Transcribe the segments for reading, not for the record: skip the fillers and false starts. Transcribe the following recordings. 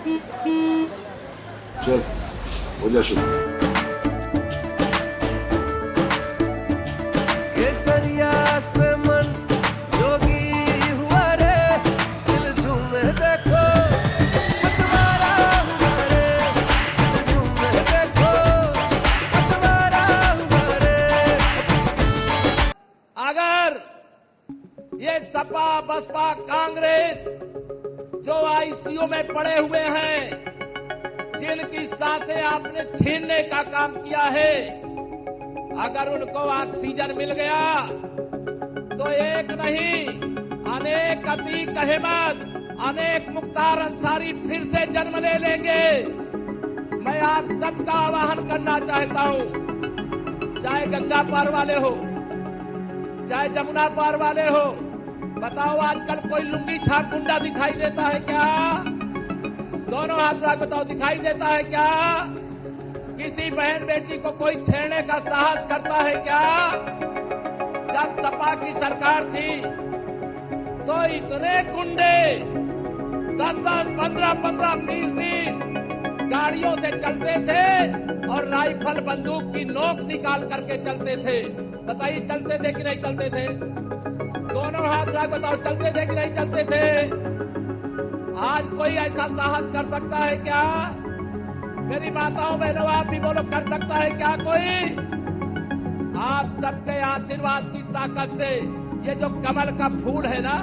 चल हो जा शुरू। केसरिया से मन जोगी हुआ रे, दिल झूमे देखो पतवारा हुआ रे, दिल झूमे देखो पतवारा हुआ रे। अगर ये सपा बसपा कांग्रेस जो आईसीयू में पड़े हुए हैं, जिनकी सांसें आपने छीनने का काम किया है, अगर उनको ऑक्सीजन मिल गया तो एक नहीं अनेक अतीक अहमद, अनेक मुख्तार अंसारी फिर से जन्म ले लेंगे। मैं आप सबका आह्वान करना चाहता हूं, चाहे गंगा पार वाले हो, चाहे जमुना पार वाले हो, बताओ आजकल कोई लुंगी छाप गुंडा दिखाई देता है क्या? दोनों हाथ रख बताओ, दिखाई देता है क्या? किसी बहन बेटी को कोई छेड़ने का साहस करता है क्या? जब सपा की सरकार थी तो इतने गुंडे 10-10, 15-15, 20-20 गाड़ियों से चलते थे और राइफल बंदूक की नोक निकाल करके चलते थे। बताइए चलते थे कि नहीं चलते थे? दोनों हाथ रख बताओ, चलते थे कि नहीं चलते थे? आज कोई ऐसा साहस कर सकता है क्या? मेरी माताओं बहनों आप भी बोलो, कर सकता है क्या कोई? आप सबके आशीर्वाद की ताकत से ये जो कमल का फूल है ना,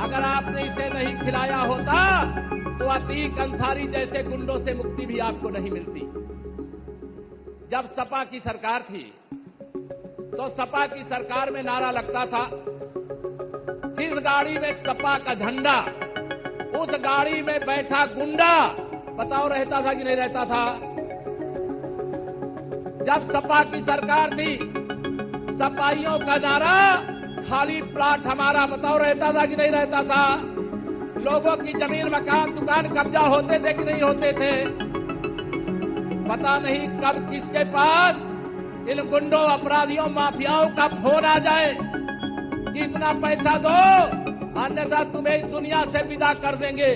अगर आपने इसे नहीं खिलाया होता तो अतीक अंसारी जैसे गुंडों से मुक्ति भी आपको नहीं मिलती। जब सपा की सरकार थी तो सपा की सरकार में नारा लगता था, जिस गाड़ी में सपा का झंडा उस गाड़ी में बैठा गुंडा, बताओ रहता था कि नहीं रहता था? जब सपा की सरकार थी, सपाइयों का नारा खाली प्लाट हमारा, बताओ रहता था कि नहीं रहता था? लोगों की जमीन मकान दुकान कब्जा होते थे कि नहीं होते थे? पता नहीं कब किसके पास इन गुंडों अपराधियों माफियाओं का फोन आ जाए कि इतना पैसा दो अन्यथा तुम्हें इस दुनिया से विदा कर देंगे।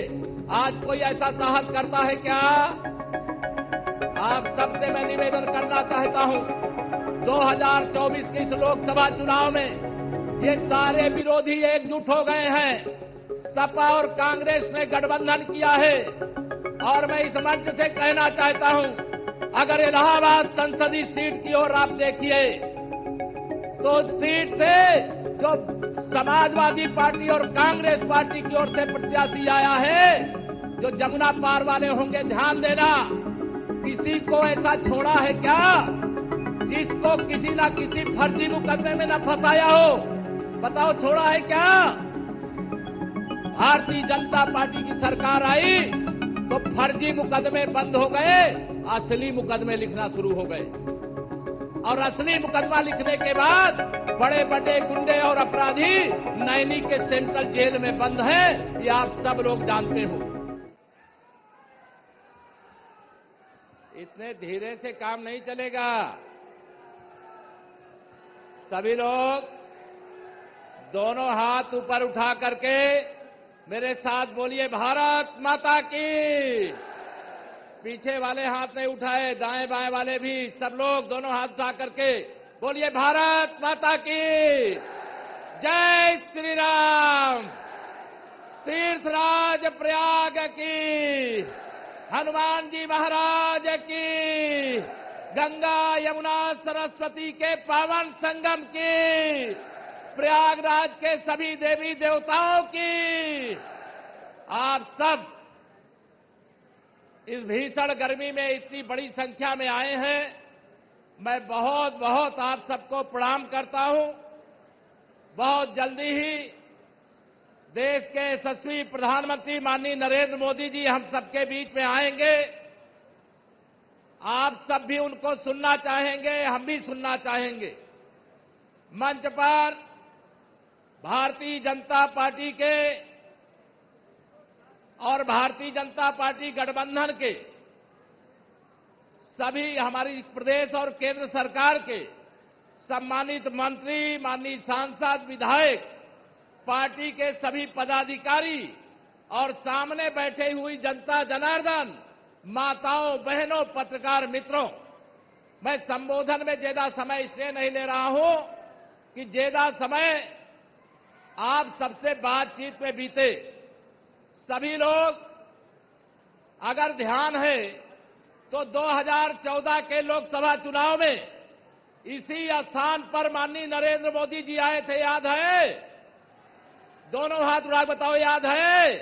आज कोई ऐसा साहस करता है क्या? आप सबसे मैं निवेदन करना चाहता हूं, 2024 के इस लोकसभा चुनाव में ये सारे विरोधी एकजुट हो गए हैं। सपा और कांग्रेस ने गठबंधन किया है और मैं इस मंच से कहना चाहता हूं, अगर इलाहाबाद संसदीय सीट की ओर आप देखिए तो सीट से जो समाजवादी पार्टी और कांग्रेस पार्टी की ओर से प्रत्याशी आया है, जो जमुना पार वाले होंगे, ध्यान देना, किसी को ऐसा छोड़ा है क्या जिसको किसी ना किसी फर्जी मुकदमे में न फंसाया हो? बताओ छोड़ा है क्या? भारतीय जनता पार्टी की सरकार आई तो फर्जी मुकदमे बंद हो गए, असली मुकदमे लिखना शुरू हो गए और असली मुकदमा लिखने के बाद बड़े बड़े गुंडे और अपराधी नैनी के सेंट्रल जेल में बंद हैं, ये आप सब लोग जानते हो। इतने धीरे से काम नहीं चलेगा। सभी लोग दोनों हाथ ऊपर उठा करके मेरे साथ बोलिए, भारत माता की। पीछे वाले हाथ नहीं उठाए, दाएं बाएं वाले भी, सब लोग दोनों हाथ उठा करके बोलिए, भारत माता की जय श्री राम। तीर्थराज प्रयाग की, हनुमान जी महाराज की, गंगा यमुना सरस्वती के पावन संगम की, प्रयागराज के सभी देवी देवताओं की। आप सब इस भीषण गर्मी में इतनी बड़ी संख्या में आए हैं, मैं बहुत बहुत आप सबको प्रणाम करता हूं। बहुत जल्दी ही देश के यशस्वी प्रधानमंत्री माननीय नरेंद्र मोदी जी हम सबके बीच में आएंगे। आप सब भी उनको सुनना चाहेंगे, हम भी सुनना चाहेंगे। मंच पर भारतीय जनता पार्टी के और भारतीय जनता पार्टी गठबंधन के सभी हमारी प्रदेश और केंद्र सरकार के सम्मानित मंत्री, माननीय सांसद, विधायक, पार्टी के सभी पदाधिकारी और सामने बैठे हुई जनता जनार्दन, माताओं, बहनों, पत्रकार मित्रों, मैं संबोधन में ज्यादा समय इसलिए नहीं ले रहा हूं कि ज्यादा समय आप सबसे बातचीत में बीते। सभी लोग अगर ध्यान है तो 2014 के लोकसभा चुनाव में इसी स्थान पर माननीय नरेंद्र मोदी जी आए थे, याद है? दोनों हाथ उठा बताओ, याद है?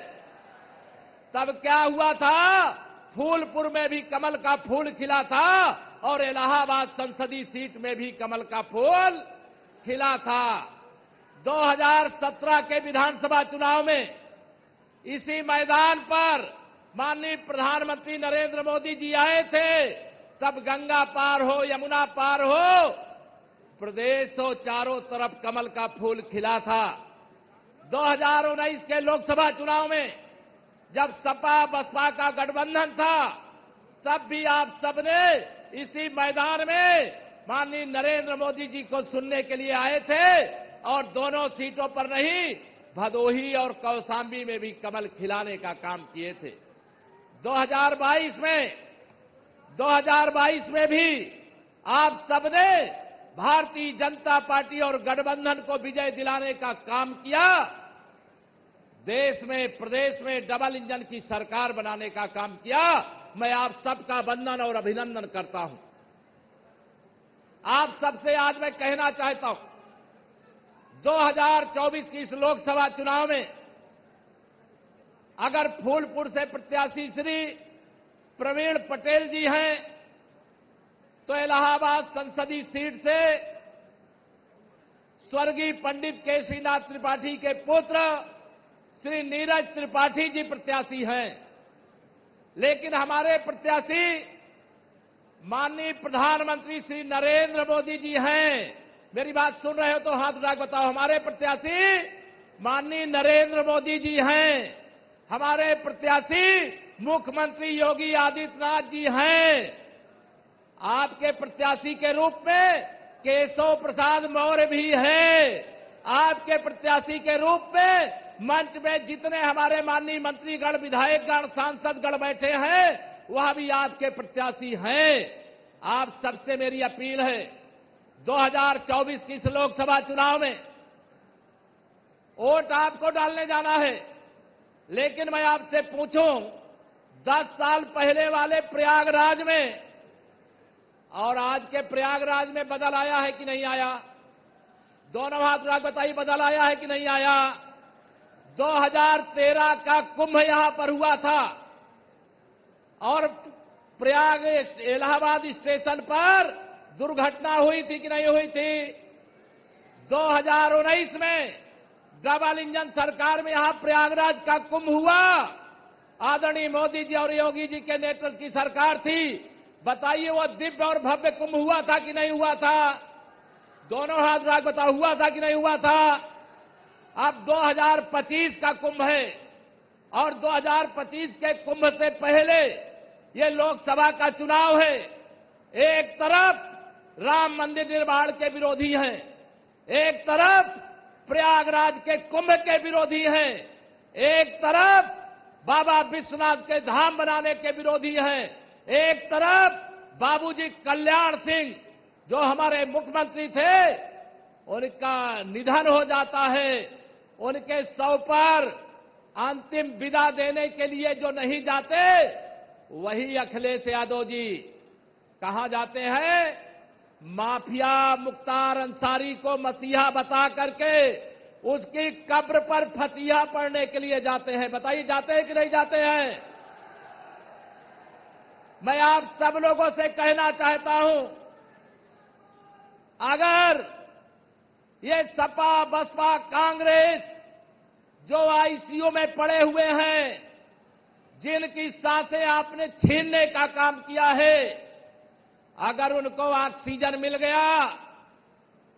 तब क्या हुआ था? फूलपुर में भी कमल का फूल खिला था और इलाहाबाद संसदीय सीट में भी कमल का फूल खिला था। 2017 के विधानसभा चुनाव में इसी मैदान पर माननीय प्रधानमंत्री नरेंद्र मोदी जी आए थे। तब गंगा पार हो, यमुना पार हो, प्रदेश हो, चारों तरफ कमल का फूल खिला था। 2019 के लोकसभा चुनाव में जब सपा बसपा का गठबंधन था, तब भी आप सबने इसी मैदान में माननीय नरेंद्र मोदी जी को सुनने के लिए आए थे और दोनों सीटों पर नहीं, भदोही और कौशाम्बी में भी कमल खिलाने का काम किए थे। 2022 में भी आप सबने भारतीय जनता पार्टी और गठबंधन को विजय दिलाने का काम किया। देश में, प्रदेश में डबल इंजन की सरकार बनाने का काम किया। मैं आप सबका वंदन और अभिनंदन करता हूं। आप सबसे आज मैं कहना चाहता हूं, 2024 की इस लोकसभा चुनाव में अगर फूलपुर से प्रत्याशी श्री प्रवीण पटेल जी हैं, तो इलाहाबाद संसदीय सीट से स्वर्गीय पंडित केसीनाथ त्रिपाठी के पुत्र श्री नीरज त्रिपाठी जी प्रत्याशी हैं। लेकिन हमारे प्रत्याशी माननीय प्रधानमंत्री श्री नरेंद्र मोदी जी हैं। मेरी बात सुन रहे हो तो हाथ उठा के बताओ, हमारे प्रत्याशी माननीय नरेंद्र मोदी जी हैं। हमारे प्रत्याशी मुख्यमंत्री योगी आदित्यनाथ जी हैं। आपके प्रत्याशी के रूप में केशव प्रसाद मौर्य भी है। आपके प्रत्याशी के रूप में मंच में जितने हमारे माननीय मंत्रीगण, विधायकगण, सांसदगण बैठे हैं, वह भी आपके प्रत्याशी हैं। आप सबसे मेरी अपील है, 2024 की इस लोकसभा चुनाव में वोट आपको डालने जाना है। लेकिन मैं आपसे पूछूं, 10 साल पहले वाले प्रयागराज में और आज के प्रयागराज में बदल आया है कि नहीं आया? दोनों हाथ उठा बताइए, बदल आया है कि नहीं आया? 2013 का कुंभ यहां पर हुआ था और प्रयाग इलाहाबाद स्टेशन पर दुर्घटना हुई थी कि नहीं हुई थी? 2019 में डबल इंजन सरकार में यहां प्रयागराज का कुंभ हुआ। आदरणीय मोदी जी और योगी जी के नेतृत्व की सरकार थी। बताइए वो दिव्य और भव्य कुंभ हुआ था कि नहीं हुआ था? दोनों हाथ उठा बताओ, हुआ था कि नहीं हुआ था? अब 2025 का कुंभ है और 2025 के कुंभ से पहले ये लोकसभा का चुनाव है। एक तरफ राम मंदिर निर्माण के विरोधी हैं, एक तरफ प्रयागराज के कुंभ के विरोधी हैं, एक तरफ बाबा विश्वनाथ के धाम बनाने के विरोधी हैं, एक तरफ बाबूजी कल्याण सिंह जो हमारे मुख्यमंत्री थे, उनका निधन हो जाता है, उनके शव पर अंतिम विदा देने के लिए जो नहीं जाते, वही अखिलेश यादव जी कहां जाते हैं? माफिया मुख्तार अंसारी को मसीहा बता करके उसकी कब्र पर फतिहा पढ़ने के लिए जाते हैं। बताइए, जाते हैं कि नहीं जाते हैं? मैं आप सब लोगों से कहना चाहता हूं, अगर ये सपा बसपा कांग्रेस जो आईसीयू में पड़े हुए हैं, जिनकी सांसें आपने छीनने का काम किया है, अगर उनको ऑक्सीजन मिल गया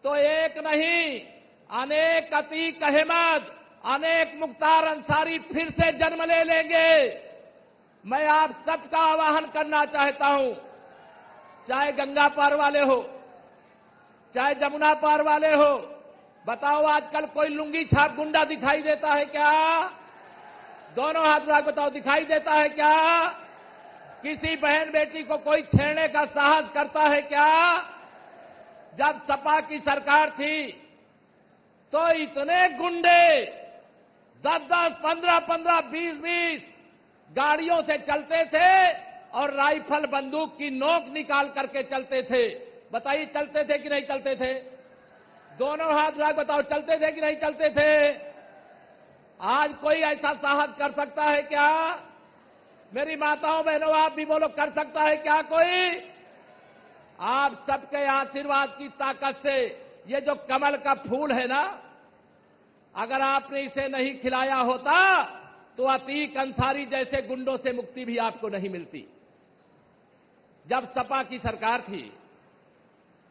तो एक नहीं, अनेक अतीक अहमद, अनेक मुख्तार अंसारी फिर से जन्म ले लेंगे। मैं आप सबका आह्वान करना चाहता हूं, चाहे गंगा पार वाले हो, चाहे जमुना पार वाले हो, बताओ आजकल कोई लुंगी छाप गुंडा दिखाई देता है क्या? दोनों हाथ उठा के बताओ, दिखाई देता है क्या? किसी बहन बेटी को कोई छेड़ने का साहस करता है क्या? जब सपा की सरकार थी तो इतने गुंडे 10-10, 15-15, 20-20 गाड़ियों से चलते थे और राइफल बंदूक की नोक निकाल करके चलते थे। बताइए, चलते थे कि नहीं चलते थे? दोनों हाथ उठा के बताओ, चलते थे कि नहीं चलते थे? आज कोई ऐसा साहस कर सकता है क्या? मेरी माताओं बहनों, आप भी बोलो, कर सकता है क्या कोई? आप सबके आशीर्वाद की ताकत से ये जो कमल का फूल है ना, अगर आपने इसे नहीं खिलाया होता तो अतीक अंसारी जैसे गुंडों से मुक्ति भी आपको नहीं मिलती। जब सपा की सरकार थी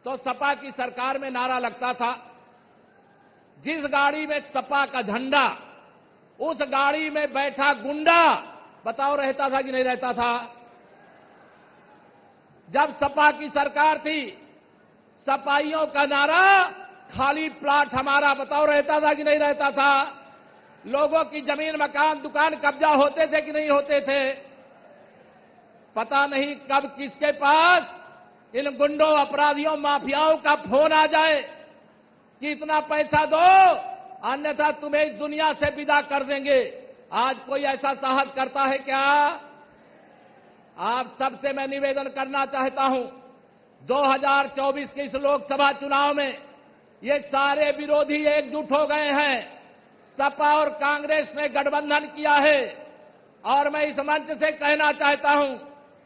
तो सपा की सरकार में नारा लगता था, जिस गाड़ी में सपा का झंडा उस गाड़ी में बैठा गुंडा। बताओ, रहता था कि नहीं रहता था? जब सपा की सरकार थी, सपाइयों का नारा, खाली प्लाट हमारा। बताओ, रहता था कि नहीं रहता था? लोगों की जमीन, मकान, दुकान कब्जा होते थे कि नहीं होते थे? पता नहीं कब किसके पास इन गुंडों, अपराधियों, माफियाओं का फोन आ जाए कि इतना पैसा दो अन्यथा तुम्हें इस दुनिया से विदा कर देंगे। आज कोई ऐसा साहस करता है क्या? आप सबसे मैं निवेदन करना चाहता हूं, 2024 के इस लोकसभा चुनाव में ये सारे विरोधी एकजुट हो गए हैं। सपा और कांग्रेस ने गठबंधन किया है और मैं इस मंच से कहना चाहता हूं,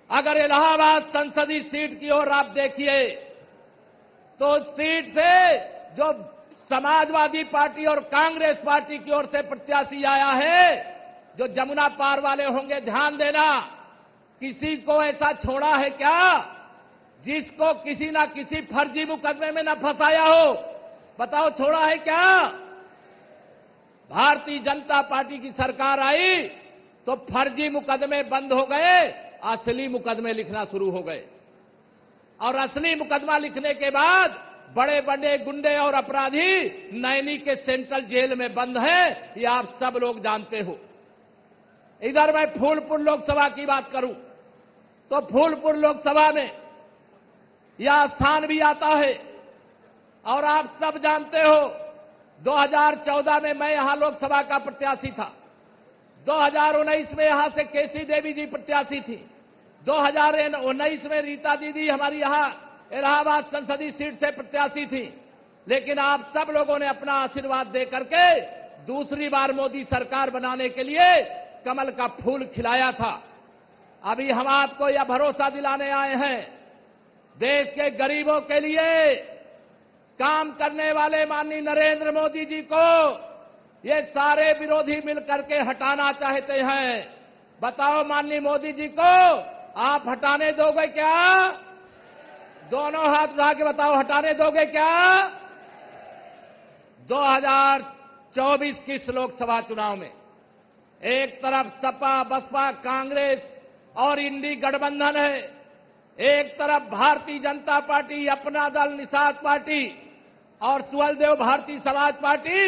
अगर इलाहाबाद संसदीय सीट की ओर आप देखिए तो उस सीट से जो समाजवादी पार्टी और कांग्रेस पार्टी की ओर से प्रत्याशी आया है, जो जमुना पार वाले होंगे, ध्यान देना, किसी को ऐसा छोड़ा है क्या जिसको किसी ना किसी फर्जी मुकदमे में न फंसाया हो? बताओ, छोड़ा है क्या? भारतीय जनता पार्टी की सरकार आई तो फर्जी मुकदमे बंद हो गए, असली मुकदमे लिखना शुरू हो गए। और असली मुकदमा लिखने के बाद बड़े बड़े गुंडे और अपराधी नैनी के सेंट्रल जेल में बंद हैं, ये आप सब लोग जानते हो। इधर मैं फूलपुर लोकसभा की बात करूं तो फूलपुर लोकसभा में यह स्थान भी आता है और आप सब जानते हो 2014 में मैं यहां लोकसभा का प्रत्याशी था। 2019 में यहां से केसी देवी जी प्रत्याशी थी। 2019 में रीता दीदी हमारी यहां इलाहाबाद संसदीय सीट से प्रत्याशी थी। लेकिन आप सब लोगों ने अपना आशीर्वाद दे करके दूसरी बार मोदी सरकार बनाने के लिए कमल का फूल खिलाया था। अभी हम आपको यह भरोसा दिलाने आए हैं, देश के गरीबों के लिए काम करने वाले माननीय नरेंद्र मोदी जी को ये सारे विरोधी मिलकर के हटाना चाहते हैं। बताओ, माननीय मोदी जी को आप हटाने दोगे क्या? दोनों हाथ उठा के बताओ, हटाने दोगे क्या? 2024 की इस लोकसभा चुनाव में एक तरफ सपा, बसपा, कांग्रेस और इंडी गठबंधन है, एक तरफ भारतीय जनता पार्टी, अपना दल, निषाद पार्टी और सुहलदेव भारतीय समाज पार्टी,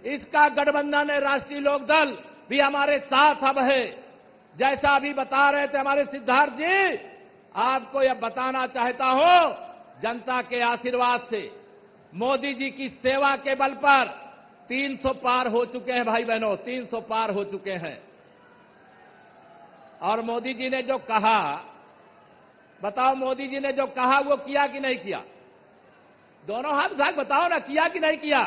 इसका गठबंधन है। राष्ट्रीय लोकदल भी हमारे साथ अब है। जैसा अभी बता रहे थे हमारे सिद्धार्थ जी, आपको यह बताना चाहता हूं, जनता के आशीर्वाद से, मोदी जी की सेवा के बल पर 300 पार हो चुके हैं भाई बहनों, 300 पार हो चुके हैं। और मोदी जी ने जो कहा, बताओ, मोदी जी ने जो कहा वो किया कि नहीं किया? दोनों हाथ उठा के बताओ ना, किया कि नहीं किया?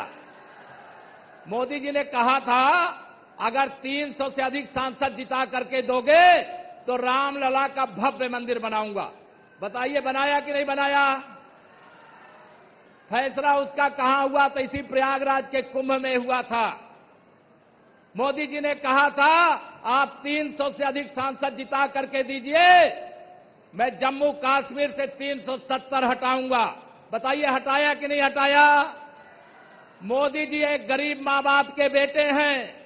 मोदी जी ने कहा था, अगर 300 से अधिक सांसद जिता करके दोगे तो रामलला का भव्य मंदिर बनाऊंगा। बताइए, बनाया कि नहीं बनाया? फैसला उसका कहां हुआ? तो इसी प्रयागराज के कुंभ में हुआ था। मोदी जी ने कहा था, आप 300 से अधिक सांसद जिता करके दीजिए, मैं जम्मू कश्मीर से 370 हटाऊंगा। बताइए, हटाया कि नहीं हटाया? मोदी जी एक गरीब मां बाप के बेटे हैं,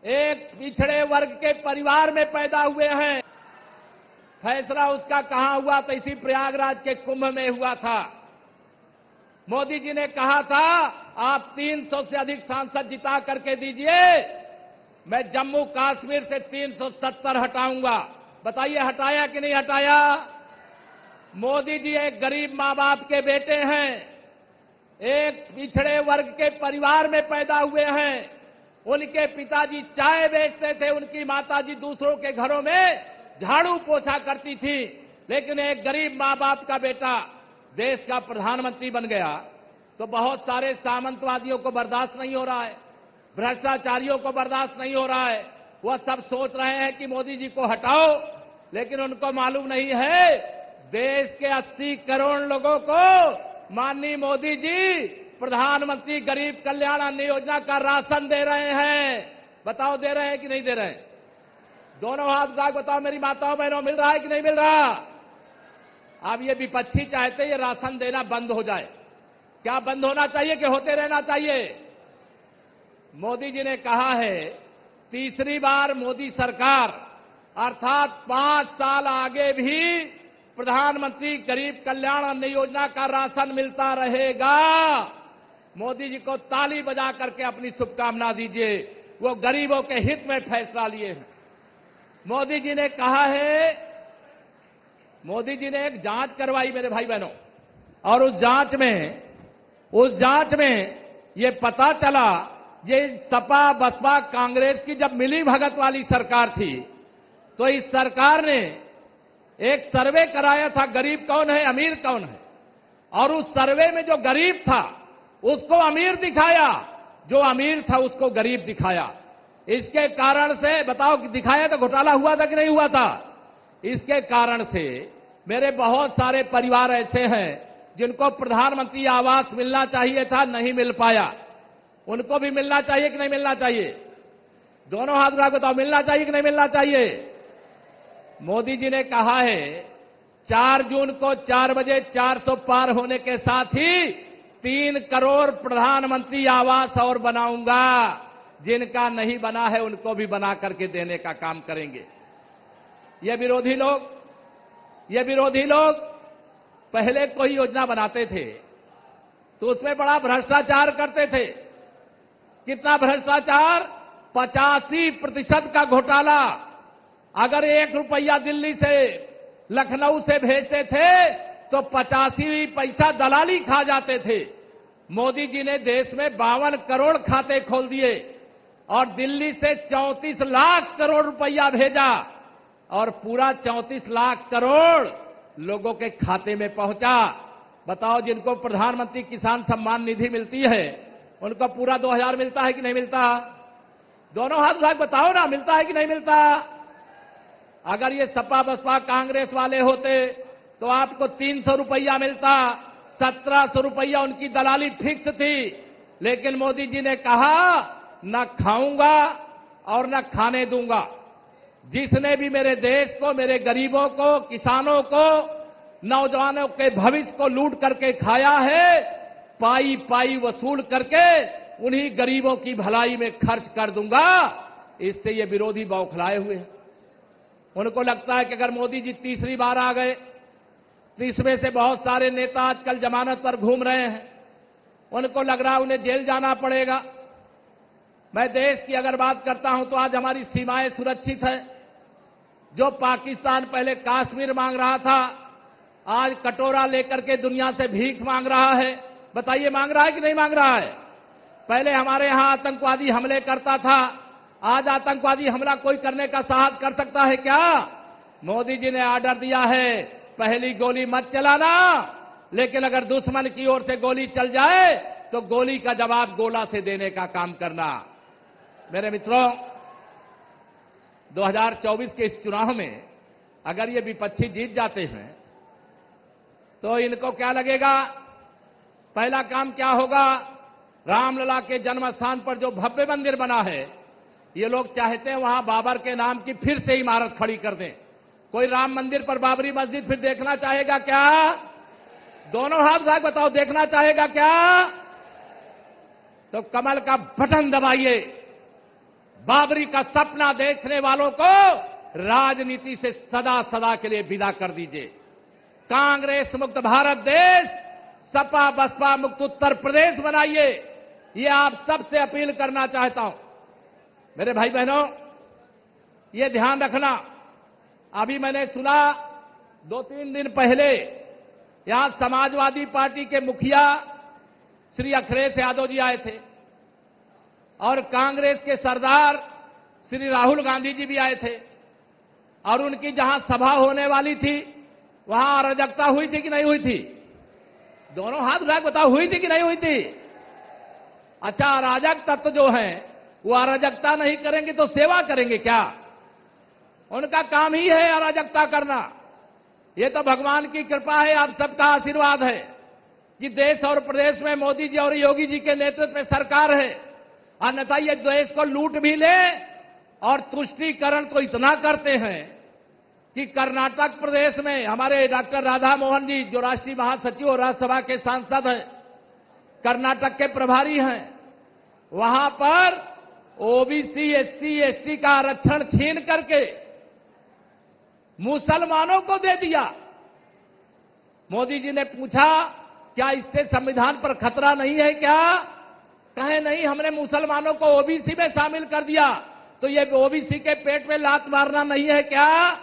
एक पिछड़े वर्ग के परिवार में पैदा हुए हैं। फैसला उसका कहां हुआ? तो इसी प्रयागराज के कुंभ में हुआ था। मोदी जी ने कहा था, आप 300 से अधिक सांसद जिता करके दीजिए, मैं जम्मू कश्मीर से 370 हटाऊंगा। बताइए हटाया कि नहीं हटाया? मोदी जी एक गरीब मां बाप के बेटे हैं, एक पिछड़े वर्ग के परिवार में पैदा हुए हैं। उनके पिताजी चाय बेचते थे, उनकी माताजी दूसरों के घरों में झाड़ू पोछा करती थी, लेकिन एक गरीब मां बाप का बेटा देश का प्रधानमंत्री बन गया तो बहुत सारे सामंतवादियों को बर्दाश्त नहीं हो रहा है, भ्रष्टाचारियों को बर्दाश्त नहीं हो रहा है। वह सब सोच रहे हैं कि मोदी जी को हटाओ, लेकिन उनको मालूम नहीं है देश के 80 करोड़ लोगों को माननीय मोदी जी प्रधानमंत्री गरीब कल्याण अन्न योजना का राशन दे रहे हैं। बताओ दे रहे हैं कि नहीं दे रहे हैं? दोनों हाथ उठा के बताओ मेरी माताओं बहनों, मिल रहा है कि नहीं मिल रहा? अब ये विपक्षी चाहते ये राशन देना बंद हो जाए। क्या बंद होना चाहिए कि होते रहना चाहिए? मोदी जी ने कहा है तीसरी बार मोदी सरकार अर्थात 5 साल आगे भी प्रधानमंत्री गरीब कल्याण अन्न योजना का राशन मिलता रहेगा। मोदी जी को ताली बजा करके अपनी शुभकामना दीजिए, वो गरीबों के हित में फैसला लिए हैं। मोदी जी ने कहा है, मोदी जी ने एक जांच करवाई मेरे भाई बहनों, और उस जांच में ये पता चला ये सपा बसपा कांग्रेस की जब मिली भगत वाली सरकार थी तो इस सरकार ने एक सर्वे कराया था, गरीब कौन है अमीर कौन है, और उस सर्वे में जो गरीब था उसको अमीर दिखाया, जो अमीर था उसको गरीब दिखाया। इसके कारण से बताओ दिखाया तो घोटाला हुआ था कि नहीं हुआ था? इसके कारण से मेरे बहुत सारे परिवार ऐसे हैं जिनको प्रधानमंत्री आवास मिलना चाहिए था, नहीं मिल पाया। उनको भी मिलना चाहिए कि नहीं मिलना चाहिए? दोनों हाथ उठा बताओ मिलना चाहिए कि नहीं मिलना चाहिए? मोदी जी ने कहा है 4 जून को 4 बजे 400 पार होने के साथ ही 3 करोड़ प्रधानमंत्री आवास और बनाऊंगा। जिनका नहीं बना है उनको भी बना करके देने का काम करेंगे। ये विरोधी लोग पहले कोई योजना बनाते थे तो उसमें बड़ा भ्रष्टाचार करते थे। कितना भ्रष्टाचार? 85% का घोटाला। अगर 1 रुपया दिल्ली से लखनऊ से भेजते थे तो 85 पैसा दलाली खा जाते थे। मोदी जी ने देश में 52 करोड़ खाते खोल दिए और दिल्ली से 34 लाख करोड़ रुपया भेजा और पूरा 34 लाख करोड़ लोगों के खाते में पहुंचा। बताओ जिनको प्रधानमंत्री किसान सम्मान निधि मिलती है उनको पूरा 2000 मिलता है कि नहीं मिलता? दोनों हाथ उठा के बताओ ना, मिलता है कि नहीं मिलता? अगर ये सपा बसपा कांग्रेस वाले होते तो आपको 300 रुपया मिलता, 1700 रुपया उनकी दलाली फिक्स थी। लेकिन मोदी जी ने कहा न खाऊंगा और न खाने दूंगा। जिसने भी मेरे देश को, मेरे गरीबों को, किसानों को, नौजवानों के भविष्य को लूट करके खाया है, पाई पाई वसूल करके उन्हीं गरीबों की भलाई में खर्च कर दूंगा। इससे ये विरोधी बौखलाए हुए हैं। उनको लगता है कि अगर मोदी जी तीसरी बार आ गए तो इसमें से बहुत सारे नेता आजकल जमानत पर घूम रहे हैं, उनको लग रहा है उन्हें जेल जाना पड़ेगा। मैं देश की अगर बात करता हूं तो आज हमारी सीमाएं सुरक्षित हैं। जो पाकिस्तान पहले कश्मीर मांग रहा था आज कटोरा लेकर के दुनिया से भीख मांग रहा है। बताइए मांग रहा है कि नहीं मांग रहा है? पहले हमारे यहां आतंकवादी हमले करता था, आज आतंकवादी हमला कोई करने का साहस कर सकता है क्या? मोदी जी ने आर्डर दिया है पहली गोली मत चलाना, लेकिन अगर दुश्मन की ओर से गोली चल जाए तो गोली का जवाब गोला से देने का काम करना। मेरे मित्रों, 2024 के इस चुनाव में अगर ये विपक्षी जीत जाते हैं तो इनको क्या लगेगा? पहला काम क्या होगा? रामलला के जन्म स्थान पर जो भव्य मंदिर बना है, ये लोग चाहते हैं वहां बाबर के नाम की फिर से इमारत खड़ी कर दें। कोई राम मंदिर पर बाबरी मस्जिद फिर देखना चाहेगा क्या? दोनों हाथ उठा के बताओ, देखना चाहेगा क्या? तो कमल का बटन दबाइए। बाबरी का सपना देखने वालों को राजनीति से सदा सदा के लिए विदा कर दीजिए। कांग्रेस मुक्त भारत देश, सपा बसपा मुक्त उत्तर प्रदेश बनाइए। ये आप सबसे अपील करना चाहता हूं। मेरे भाई बहनों, ये ध्यान रखना, अभी मैंने सुना 2-3 दिन पहले यहां समाजवादी पार्टी के मुखिया श्री अखिलेश यादव जी आए थे और कांग्रेस के सरदार श्री राहुल गांधी जी भी आए थे और उनकी जहां सभा होने वाली थी वहां अराजकता हुई थी कि नहीं हुई थी? दोनों हाथ उठा के बताओ, हुई थी कि नहीं हुई थी? अच्छा, अराजक तत्व जो हैं वो अराजकता नहीं करेंगे तो सेवा करेंगे क्या? उनका काम ही है अराजकता करना। ये तो भगवान की कृपा है, आप सबका आशीर्वाद है कि देश और प्रदेश में मोदी जी और योगी जी के नेतृत्व में सरकार है। अन्यथा ये देश को लूट भी ले और तुष्टीकरण तो इतना करते हैं कि कर्नाटक प्रदेश में हमारे डॉक्टर राधा मोहन जी, जो राष्ट्रीय महासचिव और राज्यसभा के सांसद हैं, कर्नाटक के प्रभारी हैं, वहां पर ओबीसी, एससी, एसटी का आरक्षण छीन करके मुसलमानों को दे दिया। मोदी जी ने पूछा, क्या इससे संविधान पर खतरा नहीं है क्या? कहे नहीं, हमने मुसलमानों को ओबीसी में शामिल कर दिया, तो ये ओबीसी के पेट में लात मारना नहीं है क्या?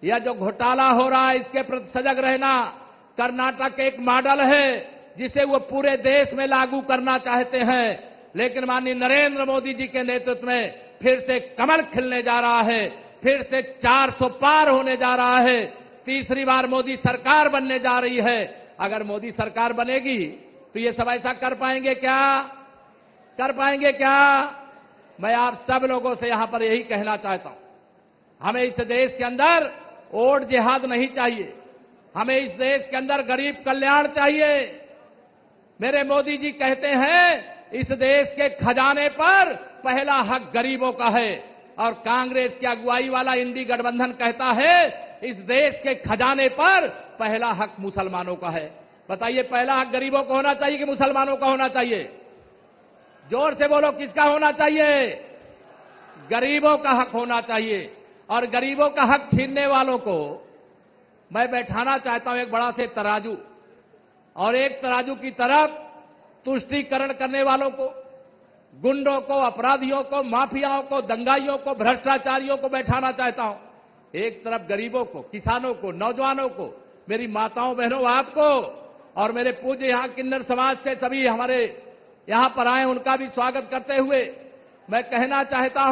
यह जो घोटाला हो रहा है इसके प्रति सजग रहना। कर्नाटक एक मॉडल है जिसे वो पूरे देश में लागू करना चाहते हैं, लेकिन माननीय नरेंद्र मोदी जी के नेतृत्व में फिर से कमल खिलने जा रहा है, फिर से 400 पार होने जा रहा है। तीसरी बार मोदी सरकार बनने जा रही है। अगर मोदी सरकार बनेगी तो ये सब ऐसा कर पाएंगे क्या? कर पाएंगे क्या? मैं आप सब लोगों से यहां पर यही कहना चाहता हूं, हमें इस देश के अंदर वोट जिहाद नहीं चाहिए, हमें इस देश के अंदर गरीब कल्याण चाहिए। मेरे मोदी जी कहते हैं इस देश के खजाने पर पहला हक गरीबों का है, और कांग्रेस की अगुवाई वाला इंडी गठबंधन कहता है इस देश के खजाने पर पहला हक मुसलमानों का है। बताइए, पहला हक गरीबों को होना चाहिए कि मुसलमानों का होना चाहिए? जोर से बोलो, किसका होना चाहिए? गरीबों का हक होना चाहिए। और गरीबों का हक छीनने वालों को मैं बैठाना चाहता हूं एक बड़ा से तराजू, और एक तराजू की तरफ तुष्टीकरण करने वालों को, गुंडों को, अपराधियों को, माफियाओं को, दंगाइयों को, भ्रष्टाचारियों को बैठाना चाहता हूं। एक तरफ गरीबों को, किसानों को, नौजवानों को, मेरी माताओं बहनों आपको, और मेरे पूज्य यहां किन्नर समाज से सभी हमारे यहां पर आए उनका भी स्वागत करते हुए मैं कहना चाहता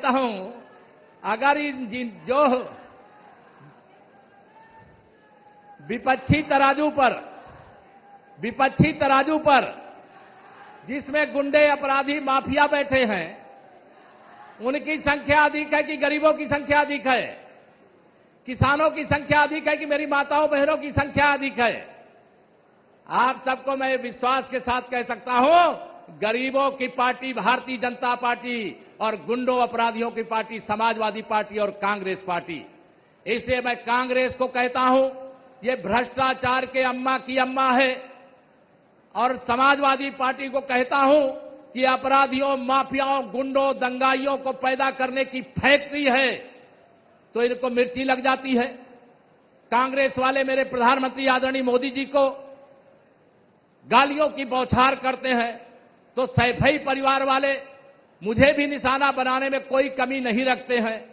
हूं, अगर इन जो विपक्षी तराजू पर जिसमें गुंडे, अपराधी, माफिया बैठे हैं, उनकी संख्या अधिक है कि गरीबों की संख्या अधिक है? किसानों की संख्या अधिक है कि मेरी माताओं बहनों की संख्या अधिक है? आप सबको मैं विश्वास के साथ कह सकता हूं, गरीबों की पार्टी भारतीय जनता पार्टी और गुंडों, अपराधियों की पार्टी समाजवादी पार्टी और कांग्रेस पार्टी। इसलिए मैं कांग्रेस को कहता हूं, ये भ्रष्टाचार के अम्मा की अम्मा है, और समाजवादी पार्टी को कहता हूं कि अपराधियों, माफियाओं, गुंडों, दंगाइयों को पैदा करने की फैक्ट्री है, तो इनको मिर्ची लग जाती है। कांग्रेस वाले मेरे प्रधानमंत्री आदरणीय मोदी जी को गालियों की बौछार करते हैं, तो सैफई परिवार वाले मुझे भी निशाना बनाने में कोई कमी नहीं रखते हैं।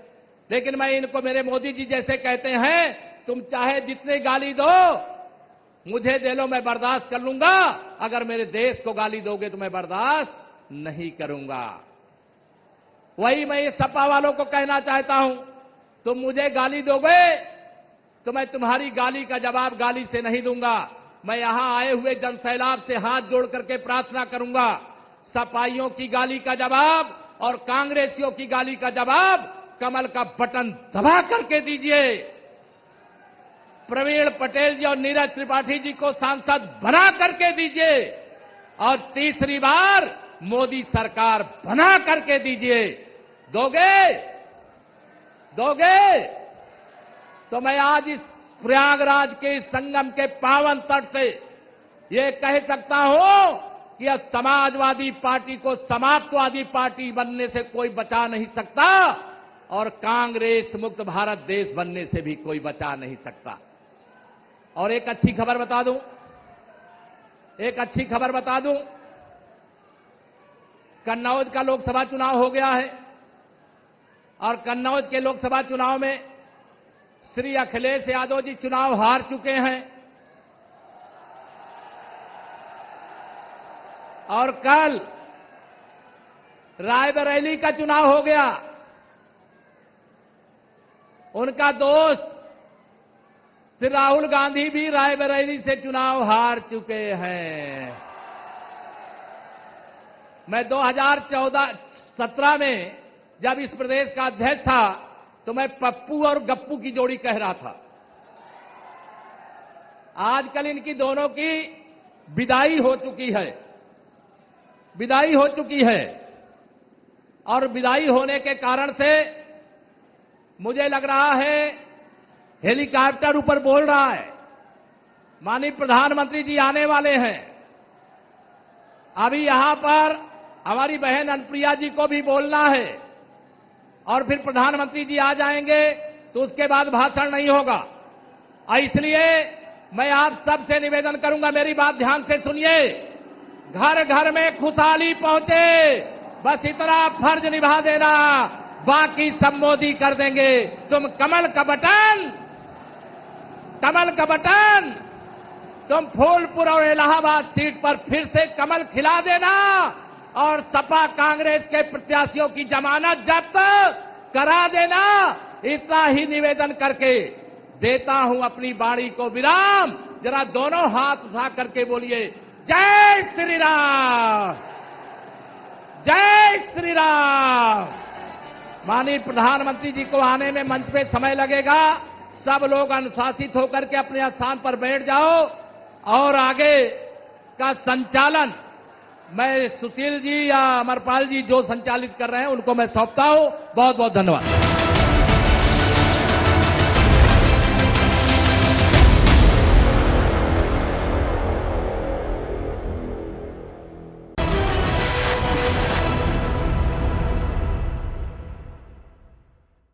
लेकिन मैं इनको, मेरे मोदी जी जैसे कहते हैं, तुम चाहे जितने गाली दो, मुझे दे लो, मैं बर्दाश्त कर लूंगा, अगर मेरे देश को गाली दोगे तो मैं बर्दाश्त नहीं करूंगा। वही मैं ये सपा वालों को कहना चाहता हूं, तुम मुझे गाली दोगे तो मैं तुम्हारी गाली का जवाब गाली से नहीं दूंगा। मैं यहां आए हुए जनसैलाब से हाथ जोड़ करके प्रार्थना करूंगा, सपाइयों की गाली का जवाब और कांग्रेसियों की गाली का जवाब कमल का बटन दबा करके दीजिए। प्रवीण पटेल जी और नीरज त्रिपाठी जी को सांसद बना करके दीजिए, और तीसरी बार मोदी सरकार बना करके दीजिए। दोगे तो मैं आज इस प्रयागराज के संगम के पावन तट से ये कह सकता हूं कि अब समाजवादी पार्टी को समाप्तवादी पार्टी बनने से कोई बचा नहीं सकता, और कांग्रेस मुक्त भारत देश बनने से भी कोई बचा नहीं सकता। और एक अच्छी खबर बता दूं, कन्नौज का लोकसभा चुनाव हो गया है और कन्नौज के लोकसभा चुनाव में श्री अखिलेश यादव जी चुनाव हार चुके हैं और कल रायबरेली का चुनाव हो गया। उनका दोस्त श्री राहुल गांधी भी रायबरेली से चुनाव हार चुके हैं। मैं 2017 में जब इस प्रदेश का अध्यक्ष था तो मैं पप्पू और गप्पू की जोड़ी कह रहा था। आजकल इनकी दोनों की विदाई हो चुकी है, विदाई हो चुकी है और विदाई होने के कारण से मुझे लग रहा है हेलीकॉप्टर ऊपर बोल रहा है। माननीय प्रधानमंत्री जी आने वाले हैं। अभी यहां पर हमारी बहन अनुप्रिया जी को भी बोलना है और फिर प्रधानमंत्री जी आ जाएंगे तो उसके बाद भाषण नहीं होगा। और इसलिए मैं आप सबसे निवेदन करूंगा, मेरी बात ध्यान से सुनिए। घर घर में खुशहाली पहुंचे, बस इतना फर्ज निभा देना, बाकी सब मोदी कर देंगे। तुम कमल का बटन तुम फूलपुर और इलाहाबाद सीट पर फिर से कमल खिला देना और सपा कांग्रेस के प्रत्याशियों की जमानत जब्त करा देना। इतना ही निवेदन करके देता हूं अपनी वाणी को विराम। जरा दोनों हाथ उठा करके बोलिए जय श्री राम, जय श्री राम। माननीय प्रधानमंत्री जी को आने में मंच पे समय लगेगा। सब लोग अनुशासित होकर के अपने स्थान पर बैठ जाओ और आगे का संचालन मैं सुशील जी या अमरपाल जी जो संचालित कर रहे हैं उनको मैं सौंपता हूं। बहुत बहुत धन्यवाद।